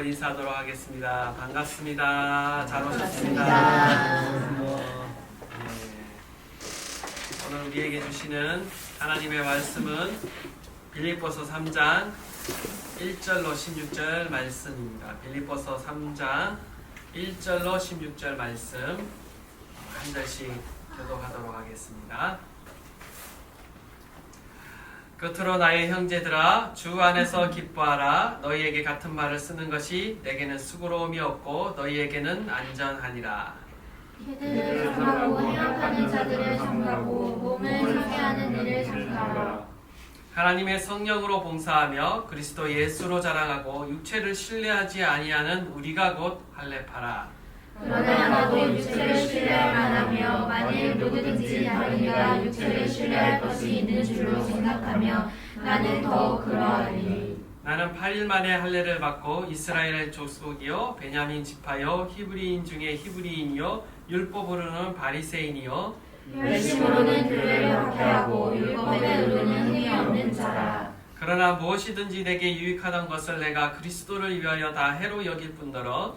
인사하도록 하겠습니다. 반갑습니다. 잘 오셨습니다. 오늘 우리에게 주시는 하나님의 말씀은 빌립보서 3장 1절로 16절 말씀입니다. 빌립보서 3장 1절로 16절 말씀 한 절씩 교독하도록 하겠습니다. 끝으로 나의 형제들아 주 안에서 기뻐하라. 너희에게 같은 말을 쓰는 것이 내게는 수고로움이 없고 너희에게는 안전하니라. 그들을 삼가고 해악하는 자들을 삼가고 몸을 상해하는 일을 삼가라. 하나님의 성령으로 봉사하며 그리스도 예수로 자랑하고 육체를 신뢰하지 아니하는 우리가 곧 할례파라. 그러나 나도 육체를 신뢰할 만하며 만일 누구든지 다리가 육체를 신뢰할 것이 있는 줄로 생각하며 나는 더욱 그러하리니. 나는 8일 만에 할례를 받고 이스라엘의 족속이요 베냐민 지파요 히브리인 중에 히브리인이요 율법으로는 바리새인이요 열심으로는 교회를 박해하고 율법에 이르는 힘이 없는 자라. 그러나 무엇이든지 내게 유익하던 것을 내가 그리스도를 위하여 다 해로 여길 뿐더러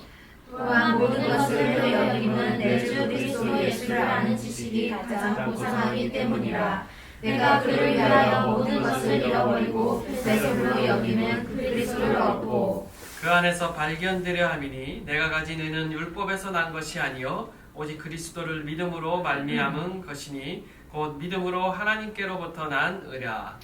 또한 모든 것을 여김은 내 주 그리스도 예수를 아는 지식이 가장 고상하기 때문이라. 내가 그를 위하여 모든 것을 잃어버리고 배설로 여기는 그리스도를 얻고 그 안에서 발견되려 함이니 내가 가진 의는 율법에서 난 것이 아니요 오직 그리스도를 믿음으로 말미암은 것이니 곧 믿음으로 하나님께로부터 난 의라.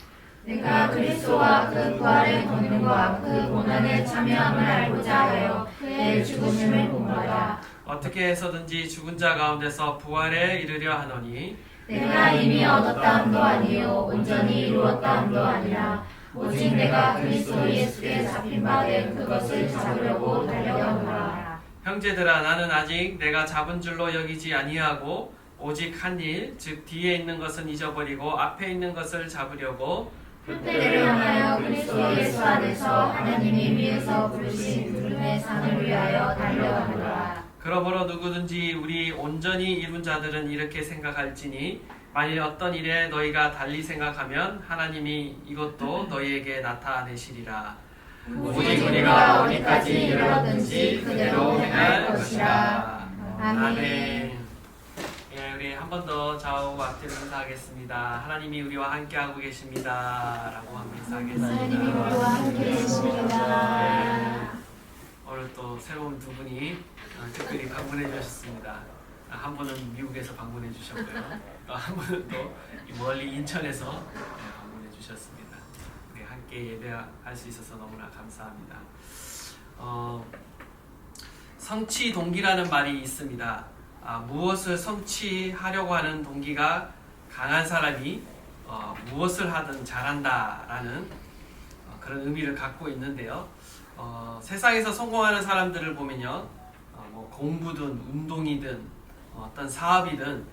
내가 그리스도와 그 부활의 권능과 그 고난에 참여함을 알고자 하여 그의 죽으심을 본받아 어떻게 해서든지 죽은 자 가운데서 부활에 이르려 하노니 내가 이미 얻었다 함도 아니요 온전히 이루었다 함도 아니라 오직 내가 그리스도 예수께 잡힌 바 된 그것을 잡으려고 달려가노라. 형제들아 나는 아직 내가 잡은 줄로 여기지 아니하고 오직 한 일 즉 뒤에 있는 것은 잊어버리고 앞에 있는 것을 잡으려고 그때를 향하여 그리스도 예수 안에서 하나님이 위에서 부르신 부름의 상을 위하여 달려가노라. 그러므로 누구든지 우리 온전히 이룬 자들은 이렇게 생각할지니 만일 어떤 일에 너희가 달리 생각하면 하나님이 이것도 너희에게 나타내시리라. 오직 우리가 어디까지 이르렀든지 그대로 행할 것이라. 아멘. 예, 우리 한 번 더 좌우 앞뒤로 인사하겠습니다. 하나님이 우리와 함께하고 계십니다. 라고 한번 인사하겠습니다. 하나님이 우리와 함께 계십니다. 오늘 또 새로운 두 분이 특별히 방문해 주셨습니다. 한 분은 미국에서 방문해 주셨고요. 한 분은 또 멀리 인천에서 방문해 주셨습니다. 우리 함께 예배할 수 있어서 너무나 감사합니다. 성취 동기라는 말이 있습니다. 무엇을 성취하려고 하는 동기가 강한 사람이 무엇을 하든 잘한다라는 그런 의미를 갖고 있는데요. 세상에서 성공하는 사람들을 보면요, 뭐 공부든 운동이든 어떤 사업이든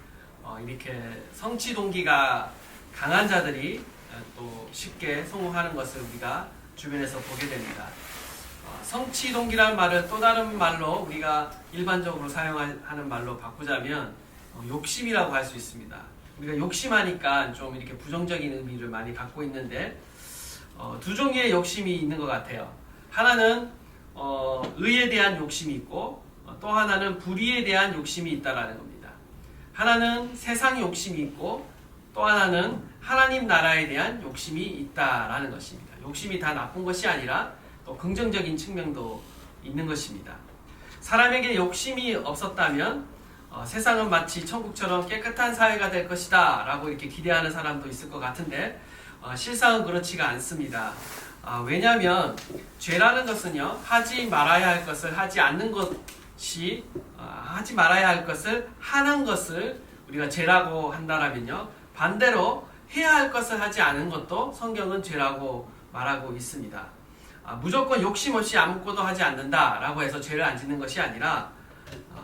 이렇게 성취 동기가 강한 자들이 또 쉽게 성공하는 것을 우리가 주변에서 보게 됩니다. 성취 동기라는 말을 또 다른 말로 우리가 일반적으로 사용하는 말로 바꾸자면 욕심이라고 할 수 있습니다. 우리가 욕심하니까 좀 이렇게 부정적인 의미를 많이 갖고 있는데 두 종류의 욕심이 있는 것 같아요. 하나는 의에 대한 욕심이 있고 또 하나는 불의에 대한 욕심이 있다라는 겁니다. 하나는 세상 욕심이 있고 또 하나는 하나님 나라에 대한 욕심이 있다라는 것입니다. 욕심이 다 나쁜 것이 아니라 또 긍정적인 측면도 있는 것입니다. 사람에게 욕심이 없었다면 세상은 마치 천국처럼 깨끗한 사회가 될 것이다 라고 이렇게 기대하는 사람도 있을 것 같은데 실상은 그렇지가 않습니다. 왜냐하면 죄라는 것은요, 하지 말아야 할 것을 하지 않는 것이 하지 말아야 할 것을 하는 것을 우리가 죄라고 한다라면요, 반대로 해야 할 것을 하지 않은 것도 성경은 죄라고 말하고 있습니다. 무조건 욕심 없이 아무것도 하지 않는다라고 해서 죄를 안 짓는 것이 아니라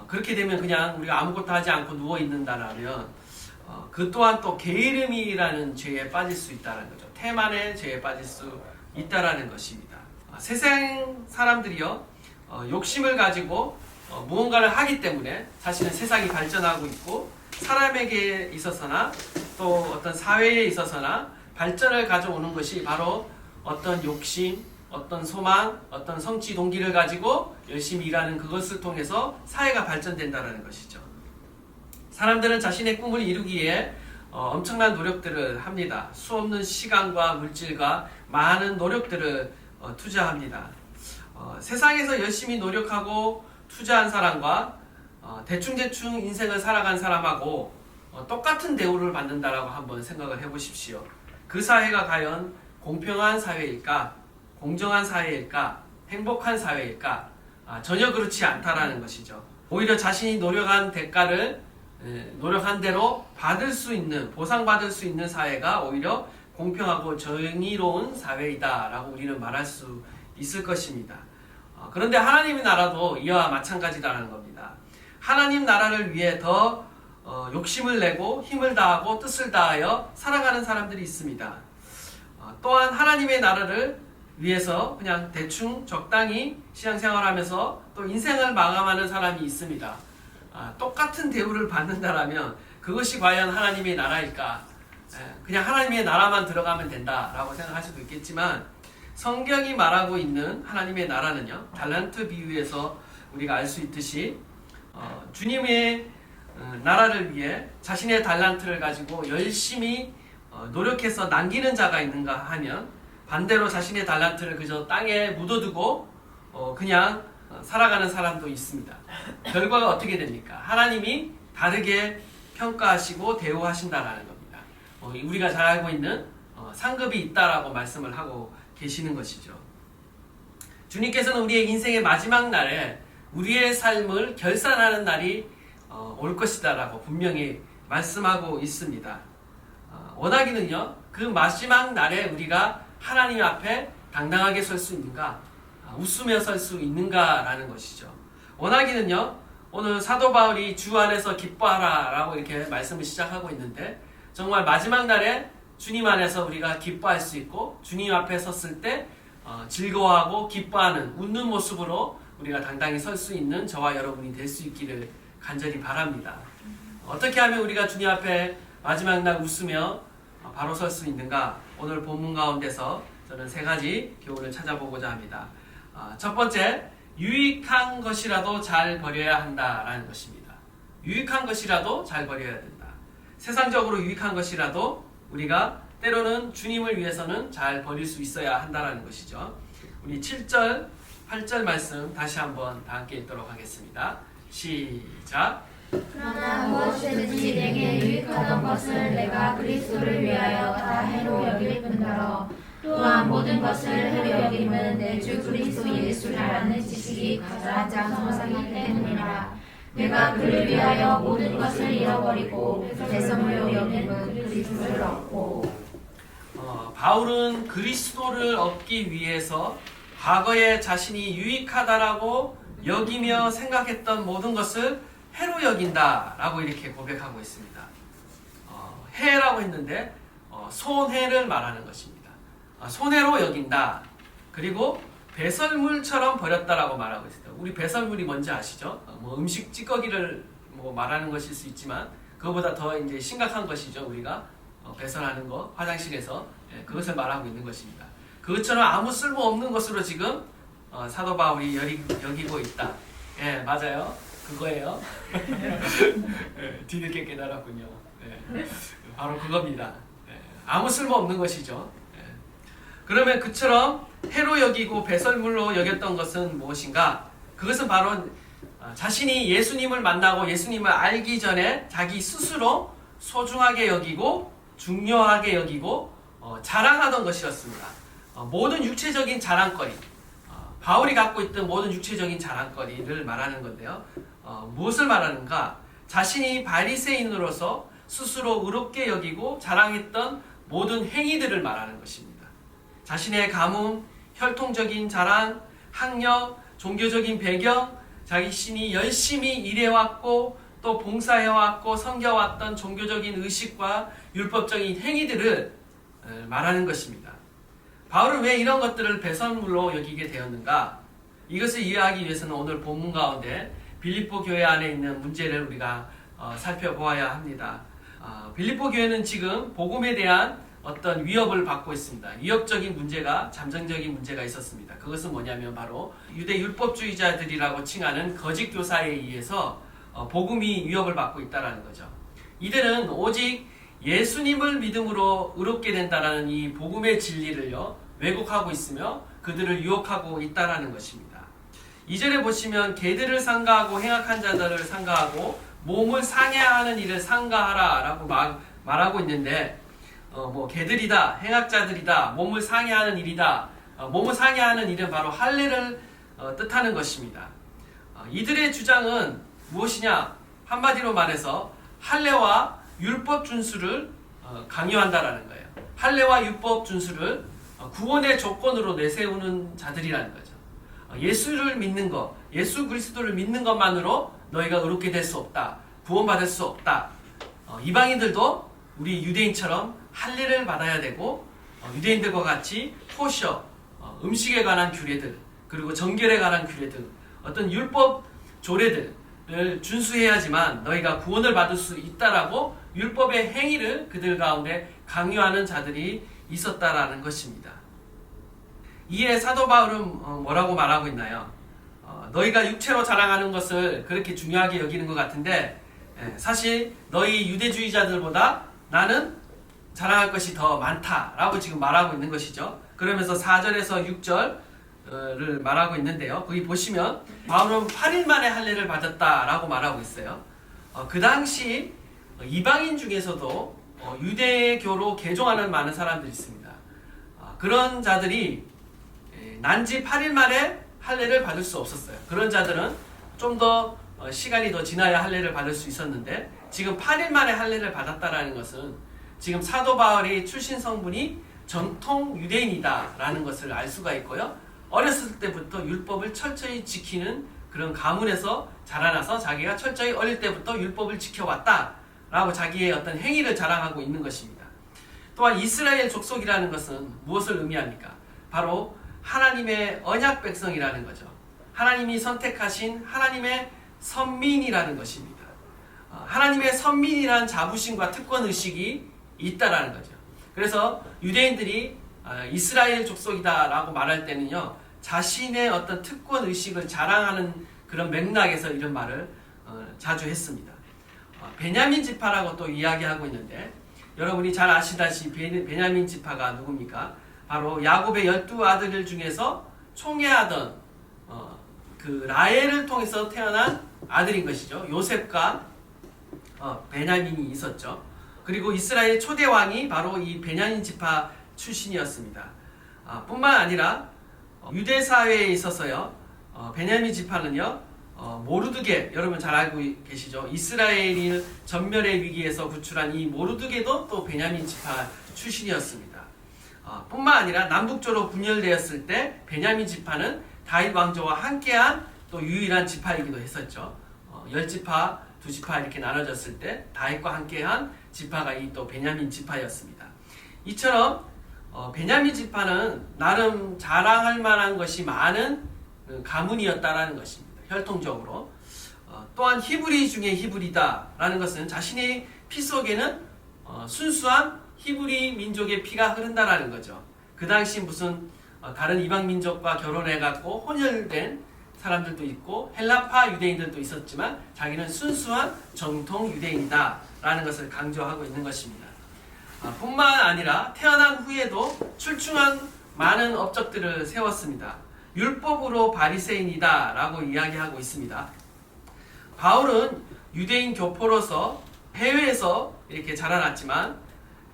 그렇게 되면 그냥 우리가 아무것도 하지 않고 누워 있는다라면 그 또한 또 게으름이라는 죄에 빠질 수 있다는 거죠. 태만의 죄에 빠질 수 있다라는 것입니다. 세상 사람들이요, 욕심을 가지고 무언가를 하기 때문에 사실은 세상이 발전하고 있고 사람에게 있어서나 또 어떤 사회에 있어서나 발전을 가져오는 것이 바로 어떤 욕심, 어떤 소망, 어떤 성취 동기를 가지고 열심히 일하는 그것을 통해서 사회가 발전된다는 것이죠. 사람들은 자신의 꿈을 이루기에 엄청난 노력들을 합니다. 수없는 시간과 물질과 많은 노력들을 투자합니다. 세상에서 열심히 노력하고 투자한 사람과 대충대충 인생을 살아간 사람하고 똑같은 대우를 받는다라고 한번 생각을 해보십시오. 그 사회가 과연 공평한 사회일까? 공정한 사회일까? 행복한 사회일까? 전혀 그렇지 않다라는 것이죠. 오히려 자신이 노력한 대가를 노력한 대로 받을 수 있는, 보상받을 수 있는 사회가 오히려 공평하고 정의로운 사회이다라고 우리는 말할 수 있을 것입니다. 그런데 하나님의 나라도 이와 마찬가지다라는 겁니다. 하나님 나라를 위해 더 욕심을 내고 힘을 다하고 뜻을 다하여 살아가는 사람들이 있습니다. 또한 하나님의 나라를 위해서 그냥 대충 적당히 신앙생활하면서 또 인생을 마감하는 사람이 있습니다. 똑같은 대우를 받는다라면 그것이 과연 하나님의 나라일까? 그냥 하나님의 나라만 들어가면 된다라고 생각할 수도 있겠지만 성경이 말하고 있는 하나님의 나라는요, 달란트 비유에서 우리가 알 수 있듯이 주님의 나라를 위해 자신의 달란트를 가지고 열심히 노력해서 남기는 자가 있는가 하면 반대로 자신의 달란트를 그저 땅에 묻어두고 그냥 살아가는 사람도 있습니다. 결과가 어떻게 됩니까? 하나님이 다르게 평가하시고 대우하신다라는 겁니다. 우리가 잘 알고 있는 상급이 있다라고 말씀을 하고 계시는 것이죠. 주님께서는 우리의 인생의 마지막 날에 우리의 삶을 결산하는 날이 올 것이다라고 분명히 말씀하고 있습니다. 원하기는요, 그 마지막 날에 우리가 하나님 앞에 당당하게 설 수 있는가, 웃으며 설 수 있는가라는 것이죠. 원하기는요, 오늘 사도 바울이 주 안에서 기뻐하라 라고 이렇게 말씀을 시작하고 있는데 정말 마지막 날에 주님 안에서 우리가 기뻐할 수 있고 주님 앞에 섰을 때 즐거워하고 기뻐하는 웃는 모습으로 우리가 당당히 설 수 있는 저와 여러분이 될 수 있기를 간절히 바랍니다. 어떻게 하면 우리가 주님 앞에 마지막 날 웃으며 바로 설 수 있는가? 오늘 본문 가운데서 저는 세 가지 교훈을 찾아보고자 합니다. 첫 번째, 유익한 것이라도 잘 버려야 한다라는 것입니다. 유익한 것이라도 잘 버려야 된다. 세상적으로 유익한 것이라도 우리가 때로는 주님을 위해서는 잘 버릴 수 있어야 한다라는 것이죠. 우리 7절, 8절 말씀 다시 한번 다 함께 읽도록 하겠습니다. 시작. 그러나 무엇이든지 내게 유익하던 것을 내가 그리스도를 위하여 다 해로 여길 뿐더러 또한 모든 것을 해로 여김은 내 주 그리스도 예수를 아는 지식이 가장 성사하기 때문이라. 내가 그를 위하여 모든 것을 잃어버리고 대성으로 여김은 그리스도를 얻고. 바울은 그리스도를 얻기 위해서 과거에 자신이 유익하다라고 여기며 생각했던 모든 것을 해로 여긴다라고 이렇게 고백하고 있습니다. 해라고 했는데 손해를 말하는 것입니다. 손해로 여긴다. 그리고 배설물처럼 버렸다라고 말하고 있습니다. 우리 배설물이 뭔지 아시죠? 뭐 음식 찌꺼기를 뭐 말하는 것일 수 있지만 그거보다 더 이제 심각한 것이죠. 우리가 배설하는 거, 화장실에서 그것을 말하고 있는 것입니다. 그것처럼 아무 쓸모 없는 것으로 지금 사도 바울이 여기고 있다. 예, 맞아요. 그거예요. 뒤늦게 깨달았군요. 바로 그겁니다. 아무 쓸모 없는 것이죠. 그러면 그처럼 해로 여기고 배설물로 여겼던 것은 무엇인가? 그것은 바로 자신이 예수님을 만나고 예수님을 알기 전에 자기 스스로 소중하게 여기고 중요하게 여기고 자랑하던 것이었습니다. 모든 육체적인 자랑거리, 바울이 갖고 있던 모든 육체적인 자랑거리를 말하는 건데요. 무엇을 말하는가? 자신이 바리새인으로서 스스로 의롭게 여기고 자랑했던 모든 행위들을 말하는 것입니다. 자신의 가문, 혈통적인 자랑, 학력, 종교적인 배경, 자신이 열심히 일해왔고 또 봉사해왔고 섬겨왔던 종교적인 의식과 율법적인 행위들을 말하는 것입니다. 바울은 왜 이런 것들을 배설물로 여기게 되었는가? 이것을 이해하기 위해서는 오늘 본문 가운데 빌립보 교회 안에 있는 문제를 우리가 살펴보아야 합니다. 빌립보 교회는 지금 복음에 대한 어떤 위협을 받고 있습니다. 위협적인 문제가, 잠정적인 문제가 있었습니다. 그것은 뭐냐면 바로 유대 율법주의자들이라고 칭하는 거짓 교사에 의해서 복음이 위협을 받고 있다는 거죠. 이들은 오직 예수님을 믿음으로 의롭게 된다는 이 복음의 진리를요 왜곡하고 있으며 그들을 유혹하고 있다는 것입니다. 2절에 보시면 개들을 상가하고 행악한 자들을 상가하고 몸을 상해하는 일을 상가하라 라고 말하고 있는데 뭐 개들이다, 행악자들이다, 몸을 상해하는 일이다. 몸을 상해하는 일은 바로 할례를 뜻하는 것입니다. 이들의 주장은 무엇이냐? 한마디로 말해서 할례와 율법 준수를 강요한다라는 거예요. 할례와 율법 준수를 구원의 조건으로 내세우는 자들이라는 거죠. 예수를 믿는 것, 예수 그리스도를 믿는 것만으로 너희가 의롭게 될 수 없다. 구원받을 수 없다. 이방인들도 우리 유대인처럼 할례를 받아야 되고 유대인들과 같이 포셔, 음식에 관한 규례들, 그리고 정결에 관한 규례들, 어떤 율법 조례들을 준수해야지만 너희가 구원을 받을 수 있다라고 율법의 행위를 그들 가운데 강요하는 자들이 있었다라는 것입니다. 이에 사도 바울은 뭐라고 말하고 있나요? 너희가 육체로 자랑하는 것을 그렇게 중요하게 여기는 것 같은데 사실 너희 유대주의자들보다 나는 자랑할 것이 더 많다라고 지금 말하고 있는 것이죠. 그러면서 4절에서 6절을 말하고 있는데요. 거기 보시면 바울은 8일 만에 할례를 받았다라고 말하고 있어요. 그 당시 이방인 중에서도 유대교로 개종하는 많은 사람들이 있습니다. 그런 자들이 난지 8일 만에 할례를 받을 수 없었어요. 그런 자들은 좀 더 시간이 더 지나야 할례를 받을 수 있었는데 지금 8일 만에 할례를 받았다라는 것은 지금 사도 바울의 출신 성분이 전통 유대인이다라는 것을 알 수가 있고요. 어렸을 때부터 율법을 철저히 지키는 그런 가문에서 자라나서 자기가 철저히 어릴 때부터 율법을 지켜왔다라고 자기의 어떤 행위를 자랑하고 있는 것입니다. 또한 이스라엘 족속이라는 것은 무엇을 의미합니까? 바로 하나님의 언약 백성이라는 거죠. 하나님이 선택하신 하나님의 선민이라는 것입니다. 하나님의 선민이라는 자부심과 특권의식이 있다라는 거죠. 그래서 유대인들이 이스라엘 족속이다라고 말할 때는요, 자신의 어떤 특권의식을 자랑하는 그런 맥락에서 이런 말을 자주 했습니다. 베냐민 지파라고 또 이야기하고 있는데 여러분이 잘 아시다시피 베냐민 지파가 누굽니까? 바로 야곱의 12아들 중에서 총애하던 그 라헬을 통해서 태어난 아들인 것이죠. 요셉과 베냐민이 있었죠. 그리고 이스라엘 초대 왕이 바로 이 베냐민 지파 출신이었습니다. 뿐만 아니라 유대 사회에 있어서요, 베냐민 지파는요, 모르드게, 여러분 잘 알고 계시죠? 이스라엘이 전멸의 위기에서 구출한 이 모르드게도 또 베냐민 지파 출신이었습니다. 뿐만 아니라 남북조로 분열되었을 때 베냐민 지파는 다윗 왕조와 함께한 또 유일한 지파이기도 했었죠. 10지파, 2지파 이렇게 나눠졌을 때 다윗과 함께한 지파가 이 또 베냐민 지파였습니다. 이처럼 베냐민 지파는 나름 자랑할 만한 것이 많은 가문이었다라는 것입니다. 혈통적으로. 또한 히브리 중에 히브리다라는 것은 자신의 피 속에는 순수한 히브리 민족의 피가 흐른다라는 거죠. 그 당시 무슨 다른 이방 민족과 결혼해갖고 혼혈된 사람들도 있고 헬라파 유대인들도 있었지만 자기는 순수한 정통 유대인이다라는 것을 강조하고 있는 것입니다. 뿐만 아니라 태어난 후에도 출중한 많은 업적들을 세웠습니다. 율법으로 바리새인이다 라고 이야기하고 있습니다. 바울은 유대인 교포로서 해외에서 이렇게 자라났지만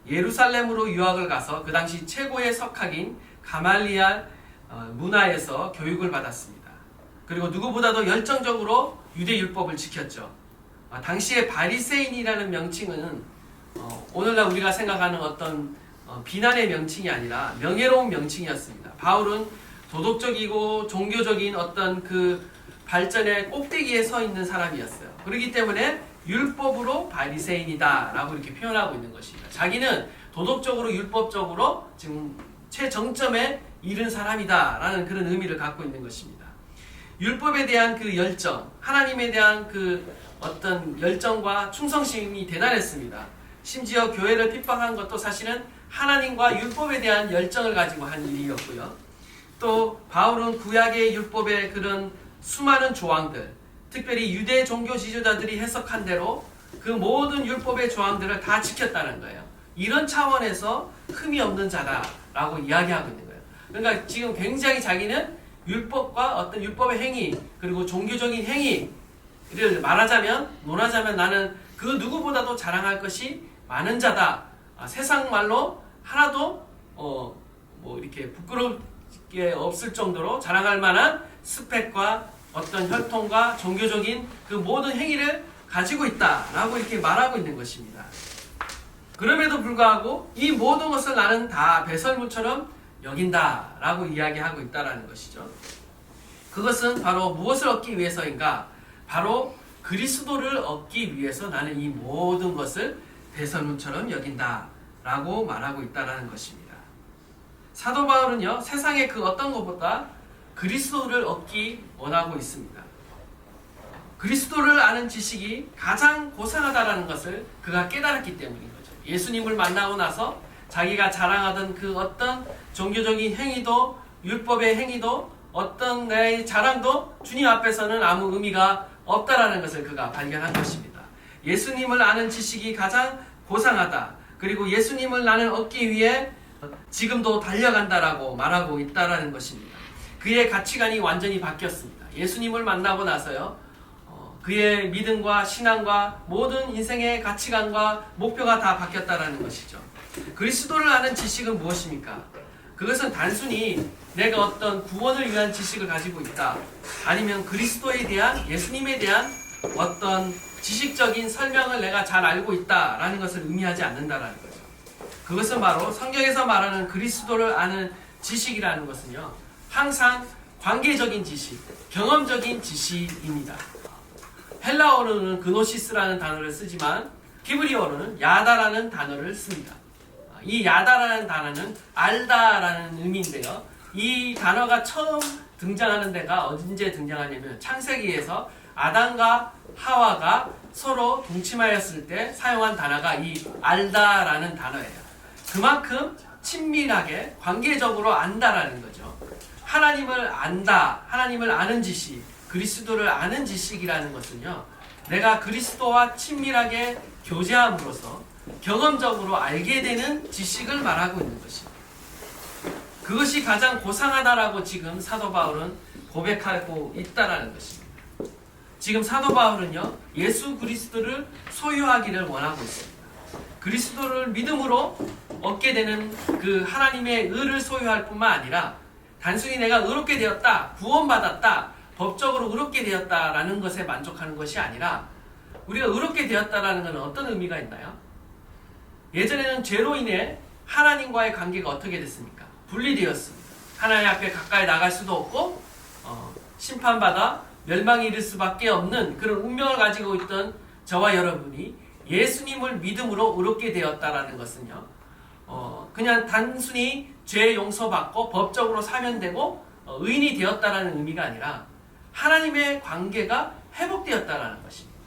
예루살렘으로 유학을 가서 그 당시 최고의 석학인 가말리알 문화에서 교육을 받았습니다. 그리고 누구보다도 열정적으로 유대 율법을 지켰죠. 당시에 바리새인이라는 명칭은 오늘날 우리가 생각하는 어떤 비난의 명칭이 아니라 명예로운 명칭이었습니다. 바울은 도덕적이고 종교적인 어떤 그 발전의 꼭대기에 서 있는 사람이었어요. 그렇기 때문에 율법으로 바리새인이다 라고 이렇게 표현하고 있는 것입니다. 자기는 도덕적으로 율법적으로 지금 최정점에 이른 사람이다 라는 그런 의미를 갖고 있는 것입니다. 율법에 대한 그 열정, 하나님에 대한 그 어떤 열정과 충성심이 대단했습니다. 심지어 교회를 핍박한 것도 사실은 하나님과 율법에 대한 열정을 가지고 한 일이었고요. 또 바울은 구약의 율법의 그런 수많은 조항들, 특별히 유대 종교 지도자들이 해석한 대로 그 모든 율법의 조항들을 다 지켰다는 거예요. 이런 차원에서 흠이 없는 자다라고 이야기하고 있는 거예요. 그러니까 지금 굉장히 자기는 율법과 어떤 율법의 행위 그리고 종교적인 행위를 논하자면 나는 그 누구보다도 자랑할 것이 많은 자다. 세상 말로 하나도 이렇게 부끄럽게 없을 정도로 자랑할 만한 스펙과 어떤 혈통과 종교적인 그 모든 행위를 가지고 있다라고 이렇게 말하고 있는 것입니다. 그럼에도 불구하고 이 모든 것을 나는 다 배설물처럼 여긴다라고 이야기하고 있다라는 것이죠. 그것은 바로 무엇을 얻기 위해서인가? 바로 그리스도를 얻기 위해서 나는 이 모든 것을 배설물처럼 여긴다라고 말하고 있다라는 것입니다. 사도 바울은요, 세상의 그 어떤 것보다 그리스도를 얻기 원하고 있습니다. 그리스도를 아는 지식이 가장 고상하다라는 것을 그가 깨달았기 때문인 거죠. 예수님을 만나고 나서 자기가 자랑하던 그 어떤 종교적인 행위도 율법의 행위도 어떤 내 자랑도 주님 앞에서는 아무 의미가 없다라는 것을 그가 발견한 것입니다. 예수님을 아는 지식이 가장 고상하다. 그리고 예수님을 나는 얻기 위해 지금도 달려간다라고 말하고 있다라는 것입니다. 그의 가치관이 완전히 바뀌었습니다. 예수님을 만나고 나서요, 그의 믿음과 신앙과 모든 인생의 가치관과 목표가 다 바뀌었다라는 것이죠. 그리스도를 아는 지식은 무엇입니까? 그것은 단순히 내가 어떤 구원을 위한 지식을 가지고 있다, 아니면 그리스도에 대한, 예수님에 대한 어떤 지식적인 설명을 내가 잘 알고 있다라는 것을 의미하지 않는다라는 거죠. 그것은 바로 성경에서 말하는 그리스도를 아는 지식이라는 것은요, 항상 관계적인 지식, 경험적인 지식입니다. 헬라어로는 그노시스라는 단어를 쓰지만 히브리어로는 야다라는 단어를 씁니다. 이 야다라는 단어는 알다라는 의미인데요. 이 단어가 처음 등장하는 데가 언제 등장하냐면 창세기에서 아담과 하와가 서로 동침하였을 때 사용한 단어가 이 알다라는 단어예요. 그만큼 친밀하게 관계적으로 안다라는 거죠. 하나님을 안다, 하나님을 아는 지식, 그리스도를 아는 지식이라는 것은요, 내가 그리스도와 친밀하게 교제함으로써 경험적으로 알게 되는 지식을 말하고 있는 것입니다. 그것이 가장 고상하다라고 지금 사도 바울은 고백하고 있다라는 것입니다. 지금 사도 바울은요, 예수 그리스도를 소유하기를 원하고 있습니다. 그리스도를 믿음으로 얻게 되는 그 하나님의 의를 소유할 뿐만 아니라 단순히 내가 의롭게 되었다, 구원받았다, 법적으로 의롭게 되었다라는 것에 만족하는 것이 아니라 우리가 의롭게 되었다라는 것은 어떤 의미가 있나요? 예전에는 죄로 인해 하나님과의 관계가 어떻게 됐습니까? 분리되었습니다. 하나님 앞에 가까이 나갈 수도 없고 심판받아 멸망에 이를 수밖에 없는 그런 운명을 가지고 있던 저와 여러분이 예수님을 믿음으로 의롭게 되었다라는 것은요, 그냥 단순히 죄 용서받고 법적으로 사면되고 의인이 되었다라는 의미가 아니라 하나님의 관계가 회복되었다라는 것입니다.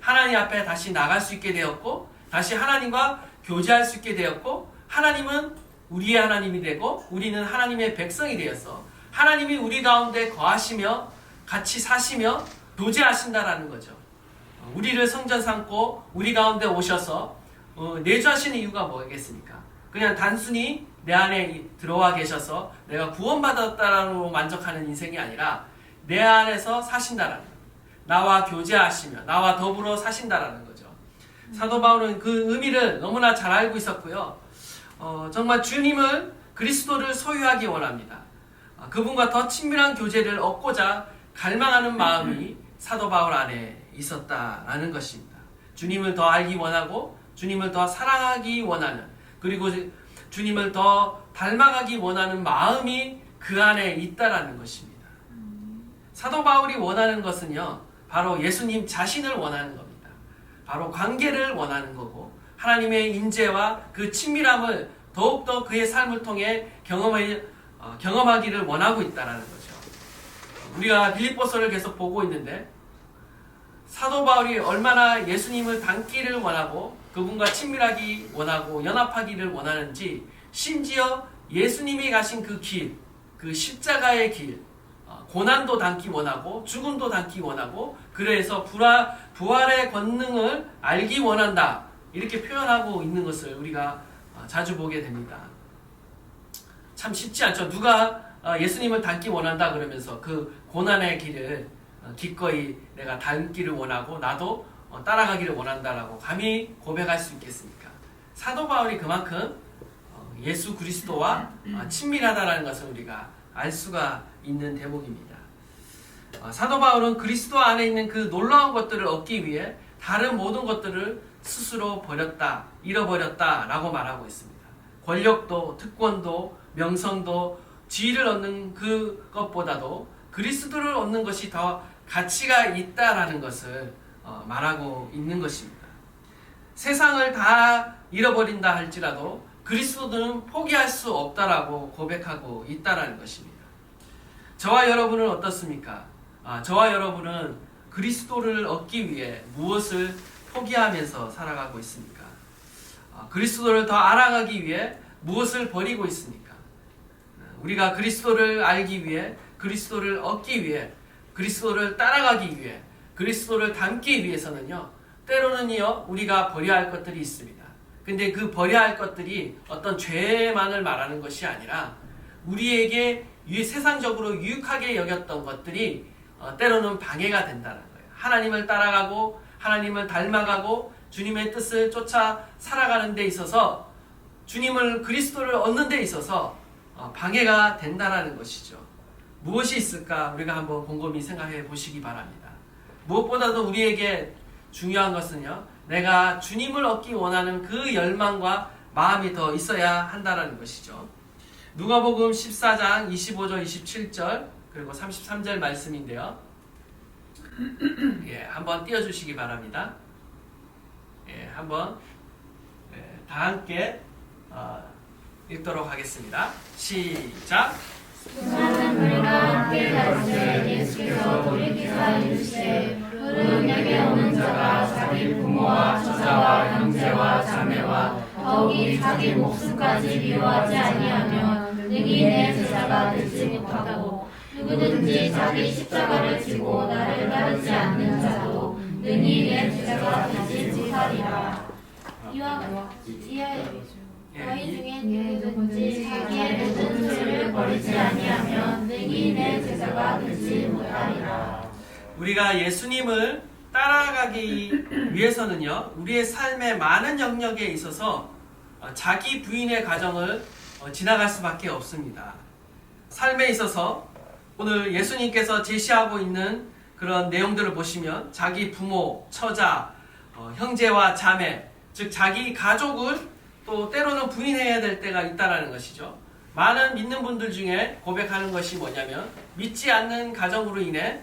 하나님 앞에 다시 나갈 수 있게 되었고, 다시 하나님과 교제할 수 있게 되었고, 하나님은 우리의 하나님이 되고 우리는 하나님의 백성이 되어서 하나님이 우리 가운데 거하시며 같이 사시며 교제하신다라는 거죠. 우리를 성전 삼고 우리 가운데 오셔서 내주하시는 이유가 뭐겠습니까? 그냥 단순히 내 안에 들어와 계셔서 내가 구원받았다라고 만족하는 인생이 아니라 내 안에서 사신다라는 거예요. 나와 교제하시며 나와 더불어 사신다라는 거죠. 사도 바울은 그 의미를 너무나 잘 알고 있었고요. 정말 주님을, 그리스도를 소유하기 원합니다. 그분과 더 친밀한 교제를 얻고자 갈망하는 마음이 사도 바울 안에 있었다라는 것입니다. 주님을 더 알기 원하고 주님을 더 사랑하기 원하는, 그리고 주님을 더 닮아가기 원하는 마음이 그 안에 있다라는 것입니다. 사도 바울이 원하는 것은요, 바로 예수님 자신을 원하는 겁니다. 바로 관계를 원하는 거고 하나님의 인재와 그 친밀함을 더욱더 그의 삶을 통해 경험하기를 원하고 있다는 거죠. 우리가 빌립보서를 계속 보고 있는데 사도 바울이 얼마나 예수님을 닮기를 원하고 그분과 친밀하기 원하고 연합하기를 원하는지, 심지어 예수님이 가신 그 길, 그 십자가의 길, 고난도 닮기 원하고 죽음도 닮기 원하고 그래서 부활의 권능을 알기 원한다, 이렇게 표현하고 있는 것을 우리가 자주 보게 됩니다. 참 쉽지 않죠. 누가 예수님을 닮기 원한다 그러면서 그 고난의 길을 기꺼이 내가 닮기를 원하고 나도 따라가기를 원한다라고 감히 고백할 수 있겠습니까? 사도 바울이 그만큼 예수 그리스도와 친밀하다라는 것을 우리가 알 수가 있는 대목입니다. 사도 바울은 그리스도 안에 있는 그 놀라운 것들을 얻기 위해 다른 모든 것들을 스스로 버렸다, 잃어버렸다 라고 말하고 있습니다. 권력도, 특권도, 명성도, 지위를 얻는 그것보다도 그리스도를 얻는 것이 더 가치가 있다라는 것을 말하고 있는 것입니다. 세상을 다 잃어버린다 할지라도 그리스도는 포기할 수 없다라고 고백하고 있다라는 것입니다. 저와 여러분은 어떻습니까? 저와 여러분은 그리스도를 얻기 위해 무엇을 포기하면서 살아가고 있습니까? 그리스도를 더 알아가기 위해 무엇을 버리고 있습니까? 우리가 그리스도를 알기 위해, 그리스도를 얻기 위해, 그리스도를 따라가기 위해, 그리스도를 닮기 위해서는요, 때로는요 우리가 버려야 할 것들이 있습니다. 근데 그 버려야 할 것들이 어떤 죄만을 말하는 것이 아니라 우리에게 세상적으로 유익하게 여겼던 것들이 때로는 방해가 된다는 거예요. 하나님을 따라가고 하나님을 닮아가고 주님의 뜻을 쫓아 살아가는 데 있어서, 주님을, 그리스도를 얻는 데 있어서 방해가 된다는 것이죠. 무엇이 있을까 우리가 한번 곰곰이 생각해 보시기 바랍니다. 무엇보다도 우리에게 중요한 것은요, 내가 주님을 얻기 원하는 그 열망과 마음이 더 있어야 한다는 것이죠. 누가복음 14장 25절 27절 그리고 33절 말씀인데요. 한번 띄워주시기 바랍니다. 한번 다 함께 읽도록 하겠습니다. 시작. 수많은 무리가 함께 갈 때 예수께서 돌이키사 이르시되 그는 내게 오는 자가 자기 부모와 처자와 형제와 자매와 더욱이 자기 목숨까지 미워하지 아니하면 능히 내 제자가 되지 못하고, 누구든지 자기 십자가를 지고 나를 따르지 않는 자도 능히 내 제자가 되지 못하리라. 이와 너희 중에 누구든지 자기의 모든 죄를 버리지 아니하면 능히 내 제자가 되지 못하리라. 우리가 예수님을 따라가기 위해서는요, 우리의 삶의 많은 영역에 있어서 자기 부인의 과정을 지나갈 수밖에 없습니다. 삶에 있어서 오늘 예수님께서 제시하고 있는 그런 내용들을 보시면 자기 부모, 처자, 형제와 자매, 즉 자기 가족을 또 때로는 부인해야 될 때가 있다라는 것이죠. 많은 믿는 분들 중에 고백하는 것이 뭐냐면 믿지 않는 가정으로 인해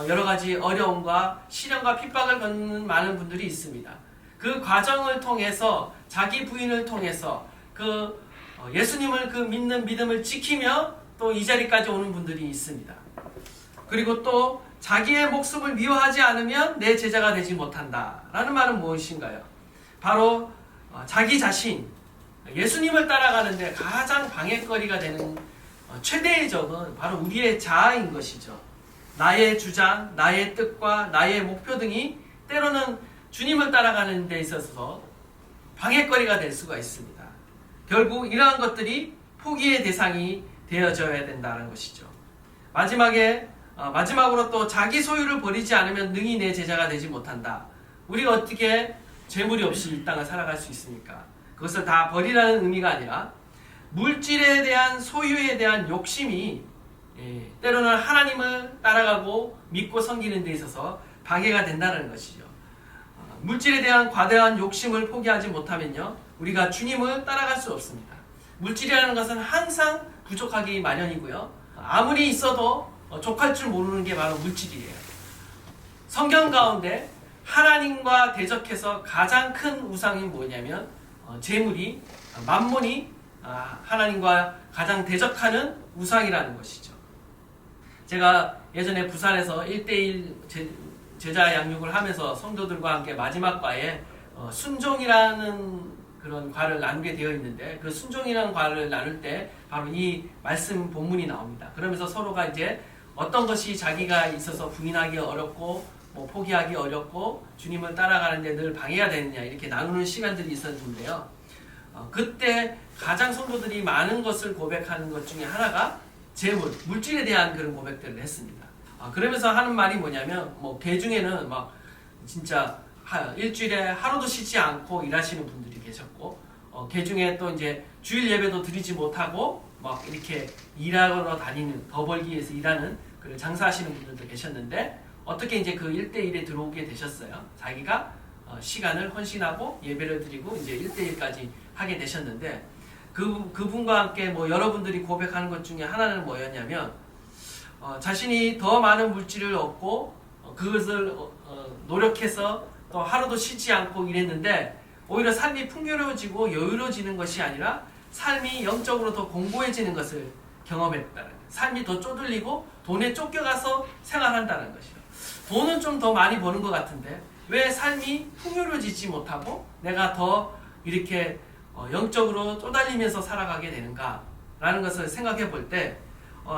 여러 가지 어려움과 시련과 핍박을 겪는 많은 분들이 있습니다. 그 과정을 통해서 자기 부인을 통해서 예수님을 그 믿는 믿음을 지키며 또 이 자리까지 오는 분들이 있습니다. 그리고 또 자기의 목숨을 미워하지 않으면 내 제자가 되지 못한다 라는 말은 무엇인가요? 바로 자기 자신, 예수님을 따라가는데 가장 방해거리가 되는 최대의 적은 바로 우리의 자아인 것이죠. 나의 주장, 나의 뜻과 나의 목표 등이 때로는 주님을 따라가는 데 있어서 방해거리가 될 수가 있습니다. 결국 이러한 것들이 포기의 대상이 되어져야 된다는 것이죠. 마지막으로 또 자기 소유를 버리지 않으면 능히 내 제자가 되지 못한다. 우리가 어떻게 재물이 없이 이 땅을 살아갈 수 있습니까? 그것을 다 버리라는 의미가 아니라 물질에 대한 소유에 대한 욕심이 때로는 하나님을 따라가고 믿고 섬기는 데 있어서 방해가 된다는 것이죠. 물질에 대한 과대한 욕심을 포기하지 못하면요, 우리가 주님을 따라갈 수 없습니다. 물질이라는 것은 항상 부족하기 마련이고요, 아무리 있어도 족할 줄 모르는 게 바로 물질이에요. 성경 가운데 하나님과 대적해서 가장 큰 우상이 뭐냐면 재물이, 만몬이 하나님과 가장 대적하는 우상이라는 것이죠. 제가 예전에 부산에서 1:1 제자 양육을 하면서 성도들과 함께 마지막 과에 순종이라는 그런 과를 나누게 되어 있는데, 그 순종이라는 과를 나눌 때 바로 이 말씀 본문이 나옵니다. 그러면서 서로가 이제 어떤 것이 자기가 있어서 부인하기 어렵고 포기하기 어렵고 주님을 따라가는데 늘 방해가 되느냐, 이렇게 나누는 시간들이 있었는데요. 그때 가장 성도들이 많은 것을 고백하는 것 중에 하나가 재물, 물질에 대한 그런 고백들을 했습니다. 그러면서 하는 말이 뭐냐면, 개중에는 진짜 일주일에 하루도 쉬지 않고 일하시는 분들이 계셨고, 개중에 또 이제 주일 예배도 드리지 못하고 이렇게 일하러 다니는, 더 벌기 위해서 일하는 그런 장사하시는 분들도 계셨는데, 어떻게 이제 그 1:1에 들어오게 되셨어요. 자기가 시간을 헌신하고 예배를 드리고 이제 1:1까지 하게 되셨는데, 그분과 함께 여러분들이 고백하는 것 중에 하나는 뭐였냐면, 자신이 더 많은 물질을 얻고 그것을 노력해서 또 하루도 쉬지 않고 일했는데 오히려 삶이 풍요로워지고 여유로워지는 것이 아니라 삶이 영적으로 더 공고해지는 것을 경험했다는 거예요. 삶이 더 쪼들리고 돈에 쫓겨가서 생활한다는 것이죠. 돈은 좀 더 많이 버는 것 같은데 왜 삶이 풍요로워지지 못하고 내가 더 이렇게 영적으로 쪼달리면서 살아가게 되는가라는 것을 생각해 볼 때,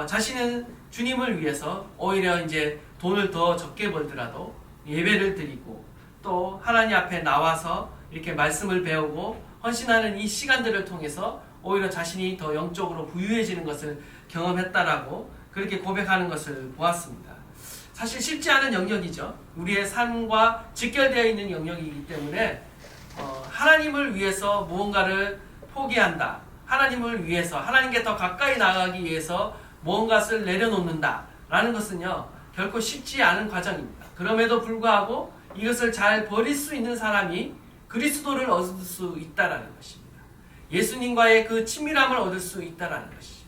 자신은 주님을 위해서 오히려 이제 돈을 더 적게 벌더라도 예배를 드리고 또 하나님 앞에 나와서 이렇게 말씀을 배우고 헌신하는 이 시간들을 통해서 오히려 자신이 더 영적으로 부유해지는 것을 경험했다라고 그렇게 고백하는 것을 보았습니다. 사실 쉽지 않은 영역이죠. 우리의 삶과 직결되어 있는 영역이기 때문에 하나님을 위해서 무언가를 포기한다, 하나님을 위해서 하나님께 더 가까이 나가기 위해서 무언가를 내려놓는다 라는 것은요 결코 쉽지 않은 과정입니다. 그럼에도 불구하고 이것을 잘 버릴 수 있는 사람이 그리스도를 얻을 수 있다라는 것입니다. 예수님과의 그 친밀함을 얻을 수 있다라는 것이죠.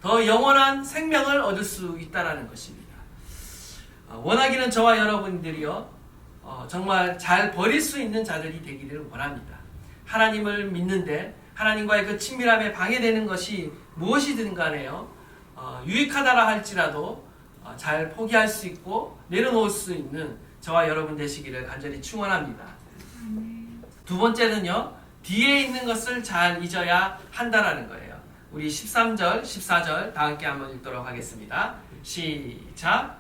더 영원한 생명을 얻을 수 있다라는 것입니다. 원하기는 저와 여러분들이요 정말 잘 버릴 수 있는 자들이 되기를 원합니다. 하나님을 믿는데 하나님과의 그 친밀함에 방해되는 것이 무엇이든 간에요 유익하다라 할지라도 잘 포기할 수 있고 내려놓을 수 있는 저와 여러분 되시기를 간절히 축원합니다. 두 번째는요, 뒤에 있는 것을 잘 잊어야 한다라는 거예요. 우리 13절, 14절 다 함께 한번 읽도록 하겠습니다. 시작.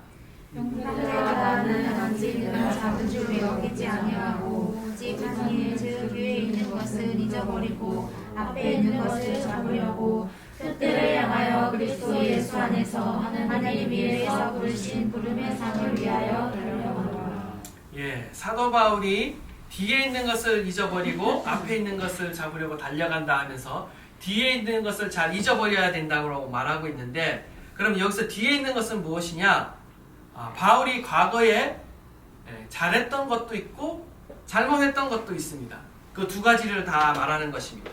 나는 언제나 작은 줄을 여기지 아니하고 오직 하나님의 즉 위에 있는 것을 잊어버리고 앞에 있는 것을 잡으려고 뜻들을 향하여 그리스도 예수 안에서 하나님 위에서 부르신 부름의 상을 위하여 달려가노라. 사도 바울이 뒤에 있는 것을 잊어버리고 앞에 있는 것을 잡으려고 달려간다 하면서 뒤에 있는 것을 잘 잊어버려야 된다고 말하고 있는데, 그럼 여기서 뒤에 있는 것은 무엇이냐? 바울이 과거에 잘했던 것도 있고 잘못했던 것도 있습니다. 그 두 가지를 다 말하는 것입니다.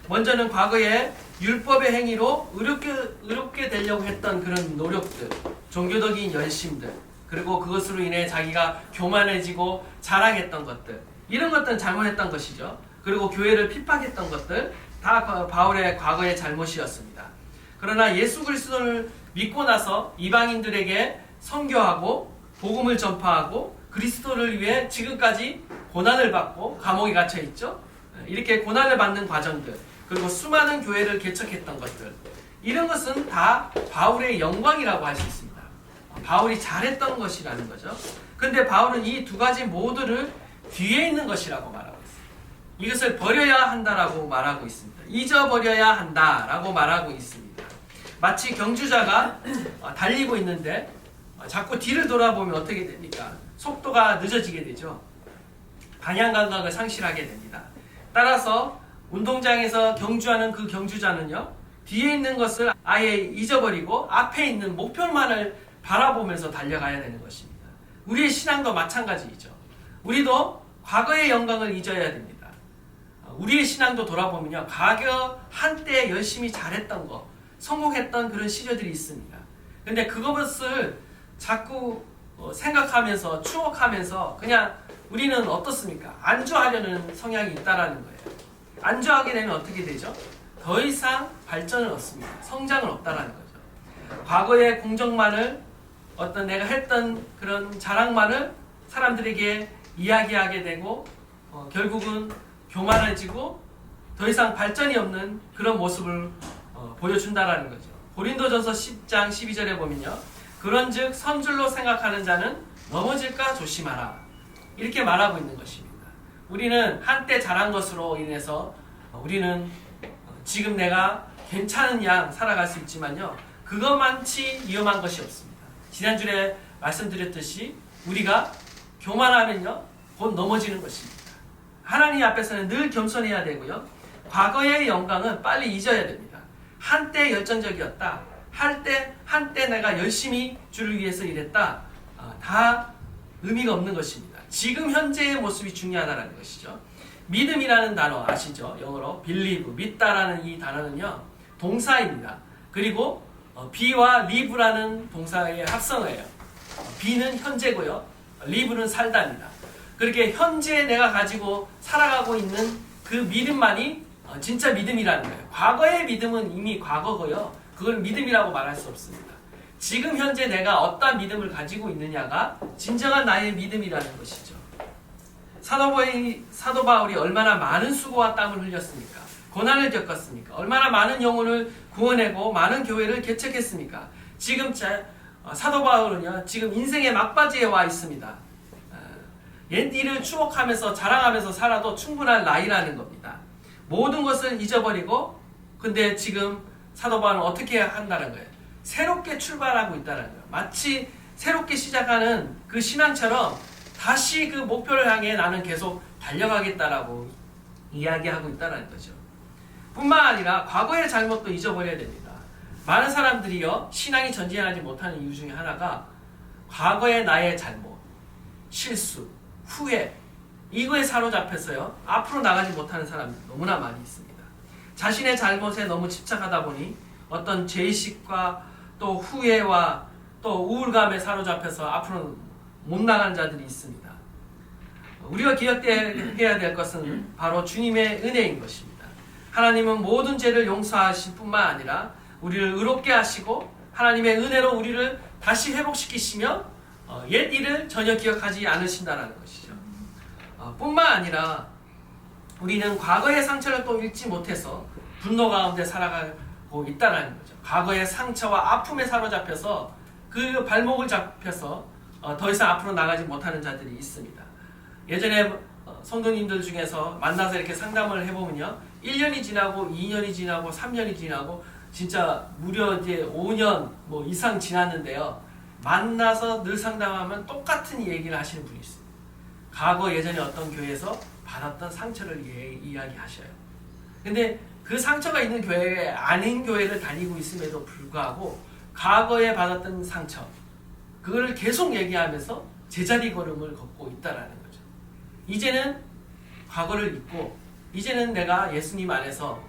먼저는 과거에 율법의 행위로 의롭게 되려고 했던 그런 노력들, 종교적인 열심들, 그리고 그것으로 인해 자기가 교만해지고 자랑했던 것들, 이런 것들은 잘못했던 것이죠. 그리고 교회를 핍박했던 것들 다 바울의 과거의 잘못이었습니다. 그러나 예수 그리스도를 믿고 나서 이방인들에게 선교하고 복음을 전파하고 그리스도를 위해 지금까지 고난을 받고 감옥에 갇혀 있죠. 이렇게 고난을 받는 과정들, 그리고 수많은 교회를 개척했던 것들, 이런 것은 다 바울의 영광이라고 할 수 있습니다. 바울이 잘했던 것이라는 거죠. 근데 바울은 이 두 가지 모두를 뒤에 있는 것이라고 말하고 있습니다. 이것을 버려야 한다라고 말하고 있습니다. 잊어버려야 한다라고 말하고 있습니다. 마치 경주자가 달리고 있는데 자꾸 뒤를 돌아보면 어떻게 됩니까? 속도가 늦어지게 되죠. 방향 감각을 상실하게 됩니다. 따라서 운동장에서 경주하는 그 경주자는요, 뒤에 있는 것을 아예 잊어버리고 앞에 있는 목표만을 바라보면서 달려가야 되는 것입니다. 우리의 신앙도 마찬가지이죠. 우리도 과거의 영광을 잊어야 됩니다. 우리의 신앙도 돌아보면요, 과거 한때 열심히 잘했던 거, 성공했던 그런 시절들이 있습니다. 근데 그것을 자꾸 생각하면서 추억하면서 그냥 우리는 어떻습니까? 안주하려는 성향이 있다라는 거예요. 안주하게 되면 어떻게 되죠? 더 이상 발전은 없습니다. 성장은 없다라는 거죠. 과거의 공적만을, 어떤 내가 했던 그런 자랑만을 사람들에게 이야기하게 되고 결국은 교만해지고 더 이상 발전이 없는 그런 모습을 보여준다라는 거죠. 고린도전서 10장 12절에 보면요, 그런즉 선줄로 생각하는 자는 넘어질까 조심하라, 이렇게 말하고 있는 것입니다. 우리는 한때 잘한 것으로 인해서 우리는 지금 내가 괜찮은 양 살아갈 수 있지만요, 그것만치 위험한 것이 없습니다. 지난주에 말씀드렸듯이 우리가 교만하면요, 곧 넘어지는 것입니다. 하나님 앞에서는 늘 겸손해야 되고요, 과거의 영광은 빨리 잊어야 됩니다. 한때 열정적이었다, 한때 내가 열심히 주를 위해서 일했다, 다 의미가 없는 것입니다. 지금 현재의 모습이 중요하다는 것이죠. 믿음이라는 단어 아시죠? 영어로 believe, 믿다라는 이 단어는요, 동사입니다. 그리고 be와 live라는 동사의 합성어예요. be는 현재고요, live는 살다입니다. 그렇게 현재 내가 가지고 살아가고 있는 그 믿음만이 진짜 믿음이라는 거예요. 과거의 믿음은 이미 과거고요, 그걸 믿음이라고 말할 수 없습니다. 지금 현재 내가 어떤 믿음을 가지고 있느냐가 진정한 나의 믿음이라는 것이죠. 사도 바울이 얼마나 많은 수고와 땀을 흘렸습니까? 고난을 겪었습니까? 얼마나 많은 영혼을 구원하고 많은 교회를 개척했습니까? 지금 사도 바울은요, 지금 인생의 막바지에 와 있습니다. 옛 일을 추억하면서 자랑하면서 살아도 충분한 나이라는 겁니다. 모든 것을 잊어버리고, 근데 지금 사도 바울은 어떻게 한다는 거예요? 새롭게 출발하고 있다는 거예요. 마치 새롭게 시작하는 그 신앙처럼 다시 그 목표를 향해 나는 계속 달려가겠다라고 이야기하고 있다는 거죠. 뿐만 아니라 과거의 잘못도 잊어버려야 됩니다. 많은 사람들이요, 신앙이 전진하지 못하는 이유 중에 하나가 과거의 나의 잘못, 실수, 후회, 이거에 사로잡혀서요, 앞으로 나가지 못하는 사람이 너무나 많이 있습니다. 자신의 잘못에 너무 집착하다 보니 어떤 죄의식과 또 후회와 또 우울감에 사로잡혀서 앞으로 못 나가는 자들이 있습니다. 우리가 기억해야 될 것은 바로 주님의 은혜인 것입니다. 하나님은 모든 죄를 용서하실 뿐만 아니라 우리를 의롭게 하시고 하나님의 은혜로 우리를 다시 회복시키시며 옛 일을 전혀 기억하지 않으신다는 것이죠. 뿐만 아니라 우리는 과거의 상처를 또 잊지 못해서 분노 가운데 살아가고 있다는 거죠. 과거의 상처와 아픔에 사로잡혀서 그 발목을 잡혀서 더 이상 앞으로 나가지 못하는 자들이 있습니다. 예전에 성도님들 중에서 만나서 이렇게 상담을 해보면요, 1년이 지나고 2년이 지나고 3년이 지나고 진짜 무려 이제 5년 뭐 이상 지났는데요, 만나서 늘 상담하면 똑같은 얘기를 하시는 분이 있습니다. 과거 예전에 어떤 교회에서 받았던 상처를 이야기하셔요. 근데 그 상처가 있는 교회 아닌 교회를 다니고 있음에도 불구하고 과거에 받았던 상처, 그걸 계속 얘기하면서 제자리 걸음을 걷고 있다라는 거죠. 이제는 과거를 잊고 이제는 내가 예수님 안에서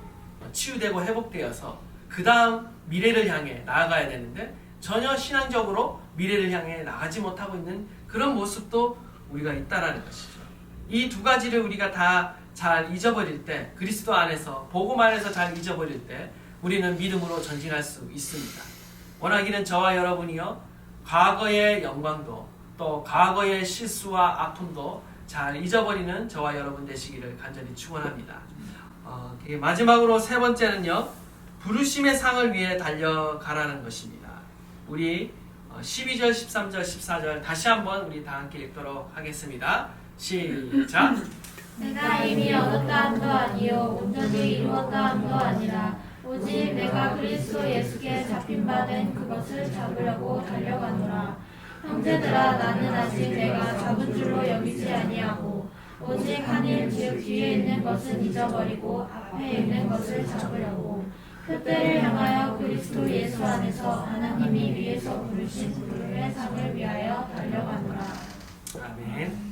치유되고 회복되어서 그 다음 미래를 향해 나아가야 되는데 전혀 신앙적으로 미래를 향해 나가지 못하고 있는 그런 모습도 우리가 있다라는 것이죠. 이 두 가지를 우리가 다 잘 잊어버릴 때, 그리스도 안에서 복음 안에서 잘 잊어버릴 때 우리는 믿음으로 전진할 수 있습니다. 원하기는 저와 여러분이요, 과거의 영광도 또 과거의 실수와 아픔도 잘 잊어버리는 저와 여러분 되시기를 간절히 축원합니다. 마지막으로 세 번째는요, 부르심의 상을 위해 달려가라는 것입니다. 우리 12절, 13절, 14절 다시 한번 우리 다 함께 읽도록 하겠습니다. 시작. 내가 이미 얻었다 함도 아니요 온전히 이루었다 함도 아니라 오직 내가 그리스도 예수께 잡힌 바 된 그것을 잡으려고 달려가노라. 형제들아, 나는 아직 내가 잡은 줄로 여기지 아니하고 오직 한 일 즉 뒤에 있는 것은 잊어버리고 앞에 있는 것을 잡으려고 그때를 향하여 그리스도 예수 안에서 하나님이 위에서 부르신 부름의 상을 위하여 달려가노라. 아멘.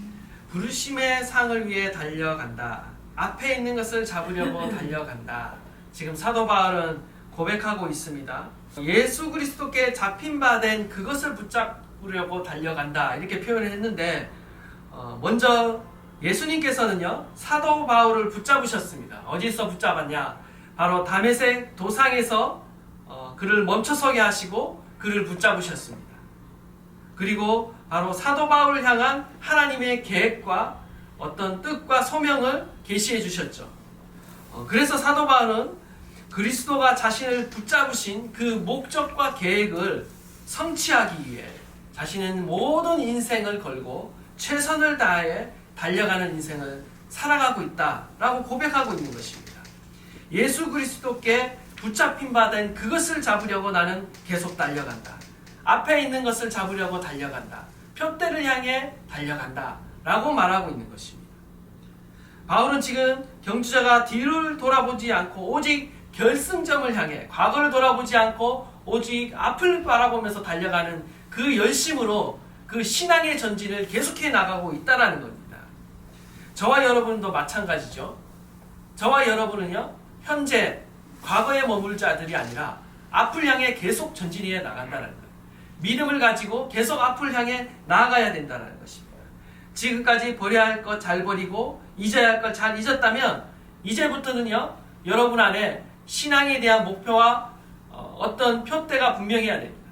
부르심의 상을 위해 달려간다. 앞에 있는 것을 잡으려고 달려간다. 지금 사도 바울은 고백하고 있습니다. 예수 그리스도께 잡힌 바 된 그것을 붙잡으려고 달려간다. 이렇게 표현을 했는데 먼저 예수님께서는요, 사도 바울을 붙잡으셨습니다. 어디서 붙잡았냐? 바로 다메섹 도상에서 그를 멈춰서게 하시고 그를 붙잡으셨습니다. 그리고 바로 사도 바울을 향한 하나님의 계획과 어떤 뜻과 소명을 계시해 주셨죠. 그래서 사도 바울은 그리스도가 자신을 붙잡으신 그 목적과 계획을 성취하기 위해 자신의 모든 인생을 걸고 최선을 다해 달려가는 인생을 살아가고 있다라고 고백하고 있는 것입니다. 예수 그리스도께 붙잡힌 바 된 그것을 잡으려고 나는 계속 달려간다. 앞에 있는 것을 잡으려고 달려간다. 표대를 향해 달려간다 라고 말하고 있는 것입니다. 바울은 지금 경주자가 뒤를 돌아보지 않고 오직 결승점을 향해, 과거를 돌아보지 않고 오직 앞을 바라보면서 달려가는 그 열심으로 그 신앙의 전진을 계속해 나가고 있다는 겁니다. 저와 여러분도 마찬가지죠. 저와 여러분은요, 현재 과거에 머물 자들이 아니라 앞을 향해 계속 전진해 나간다는 거예요. 믿음을 가지고 계속 앞을 향해 나아가야 된다는 것입니다. 지금까지 버려야 할 것 잘 버리고 잊어야 할 것 잘 잊었다면 이제부터는요, 여러분 안에 신앙에 대한 목표와 어떤 표대가 분명해야 됩니다.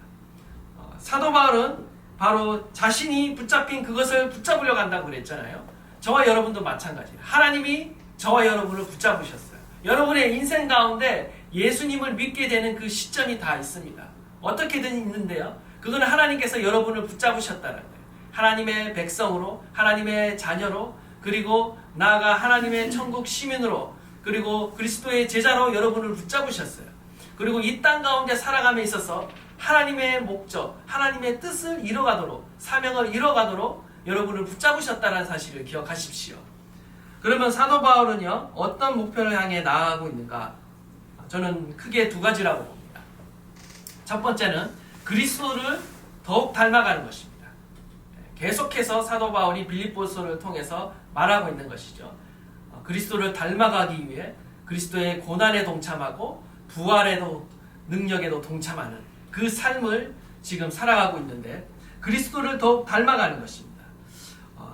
사도 바울은 바로 자신이 붙잡힌 그것을 붙잡으려고 한다고 그랬잖아요. 저와 여러분도 마찬가지예요. 하나님이 저와 여러분을 붙잡으셨어요. 여러분의 인생 가운데 예수님을 믿게 되는 그 시점이 다 있습니다. 어떻게든 있는데요, 그건 하나님께서 여러분을 붙잡으셨다는 거예요. 하나님의 백성으로, 하나님의 자녀로, 그리고 나아가 하나님의 천국 시민으로, 그리고 그리스도의 제자로 여러분을 붙잡으셨어요. 그리고 이 땅 가운데 살아감에 있어서 하나님의 목적, 하나님의 뜻을 이뤄가도록, 사명을 이뤄가도록 여러분을 붙잡으셨다는 사실을 기억하십시오. 그러면 사도 바울은요, 어떤 목표를 향해 나아가고 있는가? 저는 크게 두 가지라고 봅니다. 첫 번째는 그리스도를 더욱 닮아가는 것입니다. 계속해서 사도 바울이 빌립보서를 통해서 말하고 있는 것이죠. 그리스도를 닮아가기 위해 그리스도의 고난에 동참하고 부활에도 능력에도 동참하는 그 삶을 지금 살아가고 있는데 그리스도를 더욱 닮아가는 것입니다.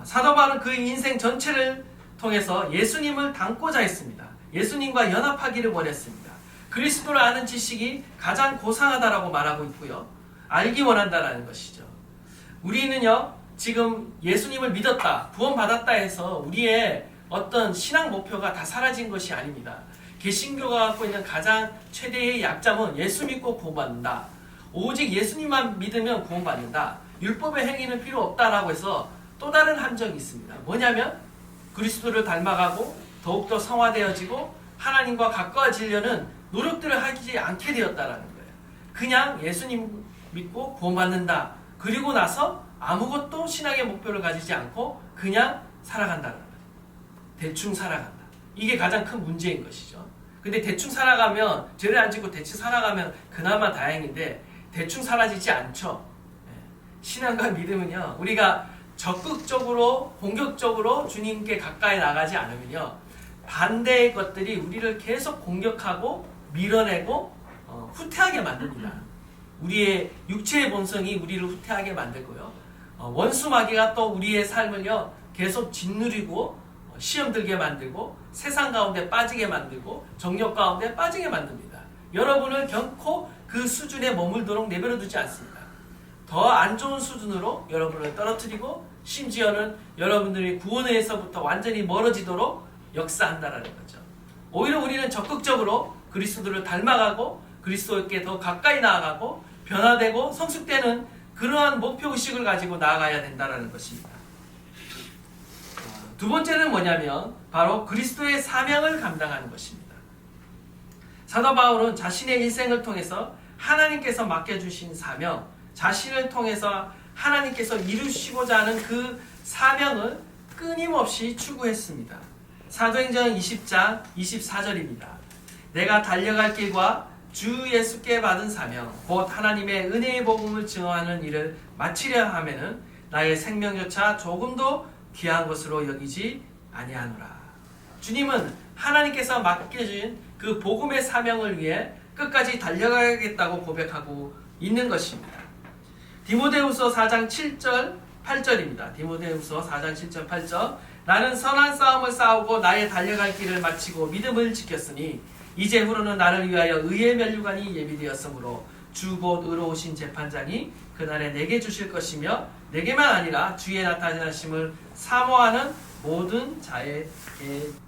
사도 바울은 그 인생 전체를 통해서 예수님을 닮고자 했습니다. 예수님과 연합하기를 원했습니다. 그리스도를 아는 지식이 가장 고상하다라고 말하고 있고요. 알기 원한다라는 것이죠. 우리는요, 지금 예수님을 믿었다, 구원받았다 해서 우리의 어떤 신앙 목표가 다 사라진 것이 아닙니다. 개신교가 갖고 있는 가장 최대의 약점은 예수 믿고 구원받는다. 오직 예수님만 믿으면 구원받는다. 율법의 행위는 필요 없다라고 해서 또 다른 함정이 있습니다. 뭐냐면 그리스도를 닮아가고 더욱더 성화되어지고 하나님과 가까워지려는 노력들을 하지 않게 되었다라는 거예요. 그냥 예수님 믿고 구원받는다. 그리고 나서 아무것도 신앙의 목표를 가지지 않고 그냥 살아간다는 거예요. 대충 살아간다. 이게 가장 큰 문제인 것이죠. 근데 대충 살아가면, 죄를 안 짓고 대충 살아가면 그나마 다행인데 대충 사라지지 않죠. 신앙과 믿음은요, 우리가 적극적으로 공격적으로 주님께 가까이 나가지 않으면요, 반대의 것들이 우리를 계속 공격하고 밀어내고 후퇴하게 만듭니다. 우리의 육체의 본성이 우리를 후퇴하게 만들고요, 원수 마귀가 또 우리의 삶을요 계속 짓누리고 시험 들게 만들고 세상 가운데 빠지게 만들고 정욕 가운데 빠지게 만듭니다. 여러분을 결코 그 수준에 머물도록 내버려 두지 않습니다. 더 안 좋은 수준으로 여러분을 떨어뜨리고 심지어는 여러분들이 구원에서부터 완전히 멀어지도록 역사한다라는 거죠. 오히려 우리는 적극적으로 그리스도를 닮아가고 그리스도께 더 가까이 나아가고 변화되고 성숙되는 그러한 목표의식을 가지고 나아가야 된다는 것입니다. 두 번째는 뭐냐면 바로 그리스도의 사명을 감당하는 것입니다. 사도 바울은 자신의 일생을 통해서 하나님께서 맡겨주신 사명, 자신을 통해서 하나님께서 이루시고자 하는 그 사명을 끊임없이 추구했습니다. 사도행전 20장 24절입니다. 내가 달려갈 길과 주 예수께 받은 사명 곧 하나님의 은혜의 복음을 증언하는 일을 마치려 하면은 나의 생명조차 조금도 귀한 것으로 여기지 아니하노라. 주님은 하나님께서 맡겨진 그 복음의 사명을 위해 끝까지 달려가겠다고 고백하고 있는 것입니다. 디모데후서 4장 7절 8절입니다. 디모데후서 4장 7절 8절 나는 선한 싸움을 싸우고 나의 달려갈 길을 마치고 믿음을 지켰으니 이제후로는 나를 위하여 의의 면류관이 예비되었으므로 주 곧 의로우신 재판장이 그날에 내게 주실 것이며 내게만 아니라 주의 나타나심을 사모하는 모든 자에게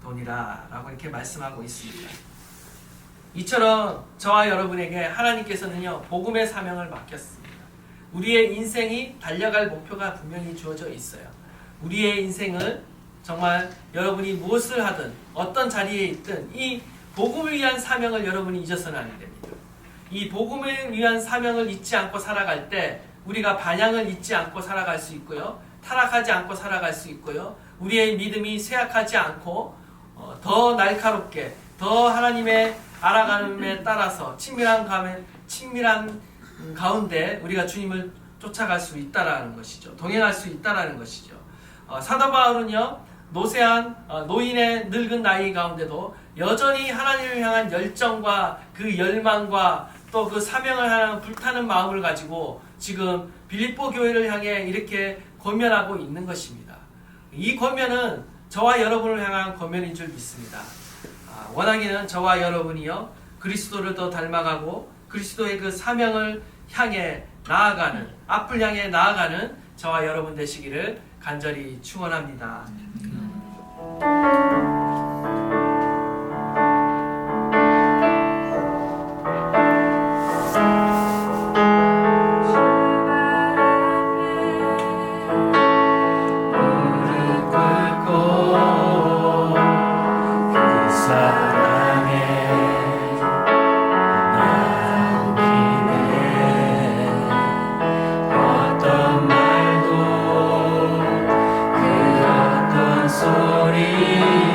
도니라 라고 이렇게 말씀하고 있습니다. 이처럼 저와 여러분에게 하나님께서는요 복음의 사명을 맡겼습니다. 우리의 인생이 달려갈 목표가 분명히 주어져 있어요. 우리의 인생을 정말 여러분이 무엇을 하든 어떤 자리에 있든 이 복음을 위한 사명을 여러분이 잊어서는 안 됩니다. 이 복음을 위한 사명을 잊지 않고 살아갈 때 우리가 반향을 잊지 않고 살아갈 수 있고요. 타락하지 않고 살아갈 수 있고요. 우리의 믿음이 쇠약하지 않고 더 날카롭게 더 하나님의 알아감에 따라서 친밀한 가운데 우리가 주님을 쫓아갈 수 있다라는 것이죠. 동행할 수 있다라는 것이죠. 사도 바울은요 노쇠한 노인의 늙은 나이 가운데도 여전히 하나님을 향한 열정과 그 열망과 또 그 사명을 향한 불타는 마음을 가지고 지금 빌립보 교회를 향해 이렇게 권면하고 있는 것입니다. 이 권면은 저와 여러분을 향한 권면인 줄 믿습니다. 원하기는 저와 여러분이요 그리스도를 더 닮아가고 그리스도의 그 사명을 향해 나아가는 앞을 향해 나아가는 저와 여러분 되시기를 간절히 축원합니다. 소리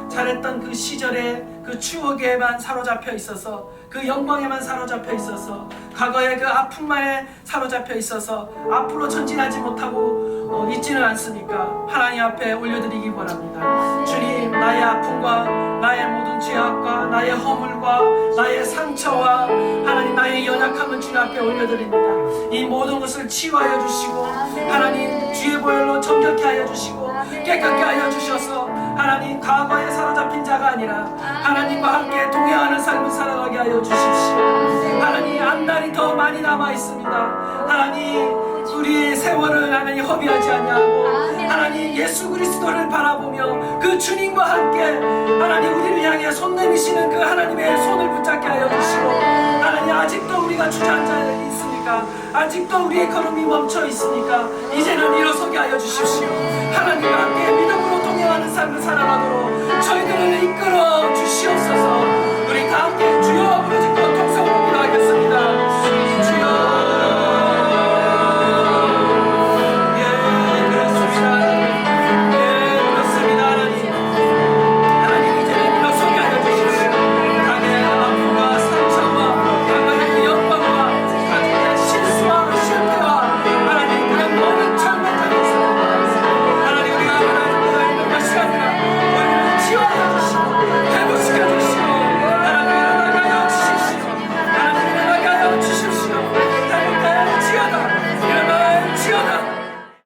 잘했던 그 시절의 그 추억에만 사로잡혀 있어서 그 영광에만 사로잡혀 있어서 과거의 그 아픔만에 사로잡혀 있어서 앞으로 전진하지 못하고 있지는 않습니까? 하나님 앞에 올려드리기 바랍니다. 주님, 나의 아픔과 나의 모든 죄악과 나의 허물과 나의 상처와 하나님 나의 연약함을 주님 앞에 올려드립니다. 이 모든 것을 치유하여 주시고 하나님 주의 보혈로 정결케 하여 주시고 깨끗게 하여 주셔서 하나님 과거에 사로잡힌 자가 아니라 하나님과 함께 동행하는 삶을 살아가게 하여 주십시오. 하나님 앞날이 더 많이 남아 있습니다. 하나님 우리의 세월을 하나님 허비하지 아니하고 하나님 예수 그리스도를 바라보며 그 주님과 함께 하나님 우리를 향해 손 내미시는 그 하나님의 손을 붙잡게 하여 주시고 하나님 아직도 우리가 주저앉아 있습니까? 아직도 우리의 걸음이 멈춰 있으니까 이제는 일어서게 하여 주십시오. 하나님과 함께 믿음으로 동행하는 삶을 살아가도록